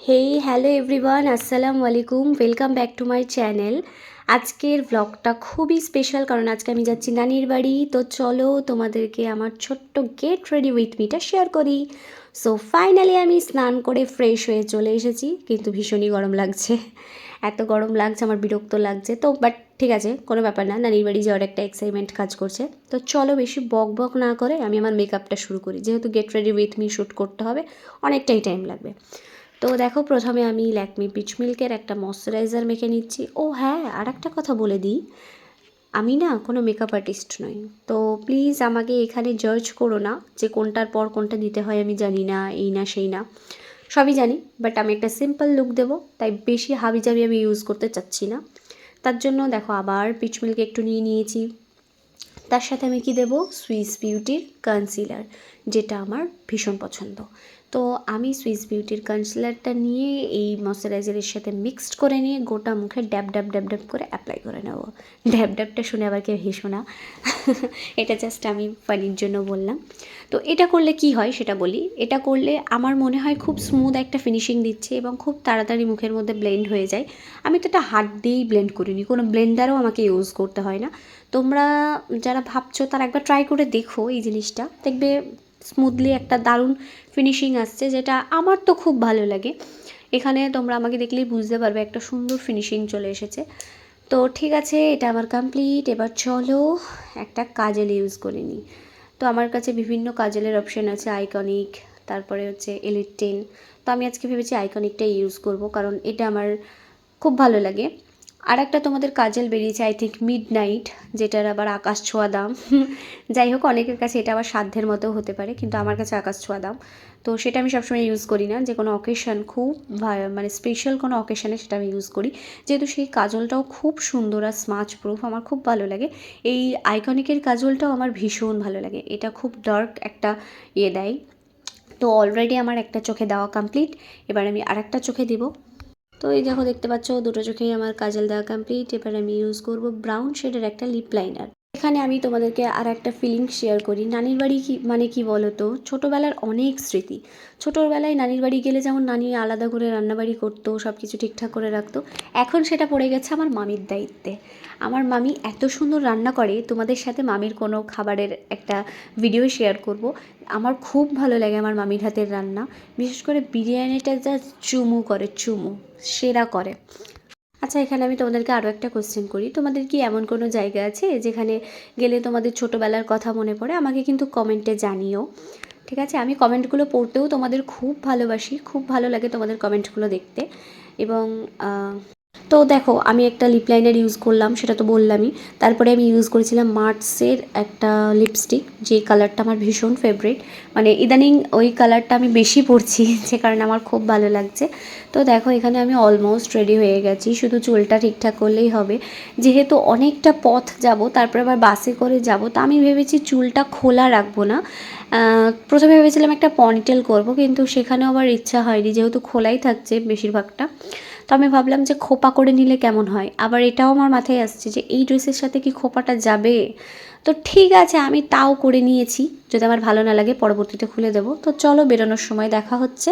Hey hello everyone, আসসালামু আলাইকুম, welcome back to my channel. আজকের ব্লগটা খুবই স্পেশাল কারণ আজকে আমি যাচ্ছি নানির বাড়ি। তো চলো তোমাদেরকে আমার ছোট্ট গেট রেডি উইথ মিটা শেয়ার করি। সো ফাইনালি আমি স্নান করে ফ্রেশ হয়ে চলে এসেছি, কিন্তু ভীষণই গরম লাগছে। এত গরম লাগছে, আমার বিরক্ত লাগছে তো, বাট ঠিক আছে, কোনো ব্যাপার না। নানির বাড়ি যাওয়ার একটা এক্সাইটমেন্ট কাজ করছে। তো চলো বেশি বক বক না করে আমি আমার মেকআপটা শুরু করি, যেহেতু get ready with me shoot করতে হবে, অনেকটাই টাইম লাগবে। তো দেখো, প্রথমে আমি ল্যাকমি পিচ মিল্কের একটা ময়শ্চারাইজার মেখে নিচ্ছি। ও হ্যাঁ, আর একটা কথা বলে দিই, আমি না কোনো মেকআপ আর্টিস্ট নই। তো প্লিজ আমাকে এখানে জাজ করো না যে কোনটার পর কোনটা দিতে হয় আমি জানি না, এই না সেই না, সবই জানি, বাট আমি একটা সিম্পল লুক দেবো, তাই বেশি হাবিজাবি আমি ইউজ করতে চাচ্ছি না। তার জন্য দেখো আবার পিচ মিল্ক একটু নিয়ে নিয়েছি। তার সাথে আমি কি দেবো, সুইস বিউটির কনসিলার, যেটা আমার ভীষণ পছন্দ। তো আমি সুইস বিউটির কনসিলারটা নিয়ে এই ময়শ্চারাইজারের সাথে মিক্সড করে নিয়ে গোটা মুখে ড্যাব ড্যাব ড্যাব ড্যাব করে অ্যাপ্লাই করে নেব। ড্যাব ড্যাবটা শুনে আবার কেউ হেসো না, এটা জাস্ট আমি ফানির জন্য বললাম। তো এটা করলে কি হয় সেটা বলি। এটা করলে আমার মনে হয় খুব স্মুথ একটা ফিনিশিং দিচ্ছে এবং খুব তাড়াতাড়ি মুখের মধ্যে ব্লেন্ড হয়ে যায়। আমি তো এটা হাত দিয়েই ব্লেন্ড করিনি, কোনো ব্লেন্ডারও আমাকে ইউজ করতে হয় না। তোমরা যারা ভাবছো তারা একবার ট্রাই করে দেখো এই জিনিসটা, দেখবে স্মুথলি একটা দারুণ ফিনিশিং আসছে, যেটা আমার তো খুব ভালো লাগে। এখানে তোমরা আমাকে দেখলেই বুঝতে পারবে একটা সুন্দর ফিনিশিং চলে এসেছে। তো ঠিক আছে, এটা আমার কমপ্লিট। এবার চলো একটা কাজল ইউজ করে নিই। তো আমার কাছে বিভিন্ন কাজলের অপশান আছে, আইকনিক, তারপরে হচ্ছে এলিট 10। তো আমি আজকে ভেবেছি আইকনিকটাই ইউজ করব, কারণ এটা আমার খুব ভালো লাগে। আর একটা তোমাদের কাজল বেরিয়েছে আই থিঙ্ক মিড নাইট, যেটার আবার আকাশ ছোঁয়া দাম। যাই হোক, অনেকের কাছে এটা আবার সাধ্যের মতো হতে পারে, কিন্তু আমার কাছে আকাশ ছোঁয়া দাম। তো সেটা আমি সবসময় ইউজ করি না, যে কোনো অকেশন খুব মানে স্পেশাল কোনো অকেশানে সেটা আমি ইউজ করি, যেহেতু সেই কাজলটাও খুব সুন্দর আর স্মাচ প্রুফ, আমার খুব ভালো লাগে। এই আইকনিকের কাজলটাও আমার ভীষণ ভালো লাগে, এটা খুব ডার্ক একটা ইয়ে দেয়। তো অলরেডি আমার একটা চোখে দেওয়া কমপ্লিট, এবার আমি আর একটা চোখে দিব। তো এই দেখো, দেখতে পাচ্ছ দুটো চোখেই আমার কাজল দেওয়া কমপ্লিট। এবার আমি ইউজ করব ব্রাউন শেডের একটা লিপ লাইনার। এখানে আমি তোমাদেরকে আর একটা ফিলিং শেয়ার করি। নানির বাড়ি কি মানে কি বলো তো, ছোটোবেলার অনেক স্মৃতি। ছোটোবেলায় নানির বাড়ি গেলে যেমন নানি আলাদা করে রান্নাবাড়ি করতো, সব কিছু ঠিকঠাক করে রাখতো, এখন সেটা পড়ে গেছে আমার মামির দায়িত্বে। আমার মামি এত সুন্দর রান্না করে, তোমাদের সাথে মামির কোনো খাবারের একটা ভিডিও শেয়ার করব। আমার খুব ভালো লাগে আমার মামির হাতের রান্না, বিশেষ করে বিরিয়ানিটা যা চুমু করে, চুমু সেরা করে। আচ্ছা, এখানে আমি তোমাদেরকে আরও একটা কোশ্চেন করি। তোমাদের কি এমন কোনো জায়গা আছে যেখানে গেলে তোমাদের ছোটোবেলার কথা মনে পড়ে? আমাকে কিন্তু কমেন্টে জানিও, ঠিক আছে? আমি কমেন্টগুলো পড়তেও তোমাদের খুব ভালোবাসি, খুব ভালো লাগে তোমাদের কমেন্টগুলো দেখতে। এবং তো দেখো, আমি একটা লিপ লাইনার ইউজ করলাম, সেটা তো বললামই। তারপরে আমি ইউজ করেছিলাম মার্সের একটা লিপস্টিক, যে কালারটা আমার ভীষণ ফেভারিট। মানে ইদানিং ওই কালারটা আমি বেশি পরছি, যে কারণে আমার খুব ভালো লাগছে। তো দেখো, এখানে আমি অলমোস্ট রেডি হয়ে গেছি, শুধু চুলটা ঠিকঠাক করলেই হবে। যেহেতু অনেকটা পথ যাব, তারপরে আবার বাসে করে যাব, তা আমি ভেবেছি চুলটা খোলা রাখবো না। প্রথমে ভেবেছিলাম একটা পনিটেল করব, কিন্তু সেখানেও আবার ইচ্ছা হয়নি, যেহেতু খোলাই থাকছে বেশিরভাগটা। তো আমি ভাবলাম যে খোপা করে নিলে কেমন হয়। আবার এটাও আমার মাথায় আসছে যে এই ড্রেসের সাথে কি খোপাটা যাবে। তো ঠিক আছে, আমি তাও করে নিয়েছি, যদি আমার ভালো না লাগে পরবর্তীতে খুলে দেবো। তো চলো, বেরোনোর সময় দেখা হচ্ছে।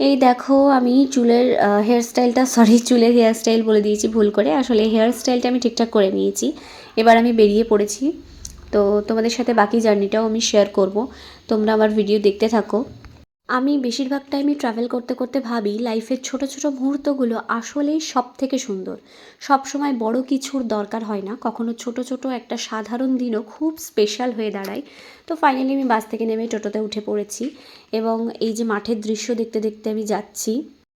এই দেখো, আমি চুলের হেয়ার স্টাইলটা, সরি, চুলের হেয়ার স্টাইল বলে দিয়েছি ভুল করে, আসলে হেয়ার স্টাইলটা আমি ঠিকঠাক করে নিয়েছি। এবার আমি বেরিয়ে পড়েছি। তো তোমাদের সাথে বাকি জার্নিটাও আমি শেয়ার করব, তোমরা আমার ভিডিও দেখতে থাকো। আমি বেশিরভাগ টাইমই ট্রাভেল করতে করতে ভাবি লাইফের ছোট ছোট মুহূর্তগুলো আসলেই সব থেকে সুন্দর। সব সময় বড় কিছুর দরকার হয় না, কখনো ছোট ছোট একটা সাধারণ দিনও খুব স্পেশাল হয়ে দাঁড়ায়। তো ফাইনালি আমি বাস থেকে নেমে টোটোতে উঠে পড়েছি, এবং এই যে মাঠের দৃশ্য দেখতে দেখতে আমি যাচ্ছি।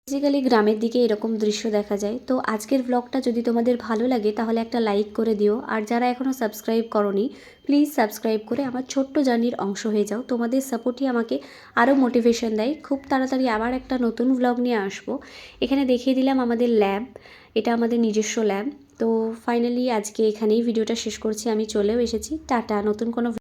বেসিক্যালি গ্রামের দিকে এরকম দৃশ্য দেখা যায়। তো আজকের ব্লগটা যদি তোমাদের ভালো লাগে তাহলে একটা লাইক করে দিও, আর যারা এখনও সাবস্ক্রাইব করোনি প্লিজ সাবস্ক্রাইব করে আমার ছোট্ট জার্নির অংশ হয়ে যাও। তোমাদের সাপোর্টই আমাকে আরও মোটিভেশন দেয়। খুব তাড়াতাড়ি আবার একটা নতুন ব্লগ নিয়ে আসবো। এখানে দেখিয়ে দিলাম আমাদের ল্যাব, এটা আমাদের নিজস্ব ল্যাব। তো ফাইনালি আজকে এখানেই ভিডিওটা শেষ করছি, আমি চলেও এসেছি। টাটা, নতুন কোনো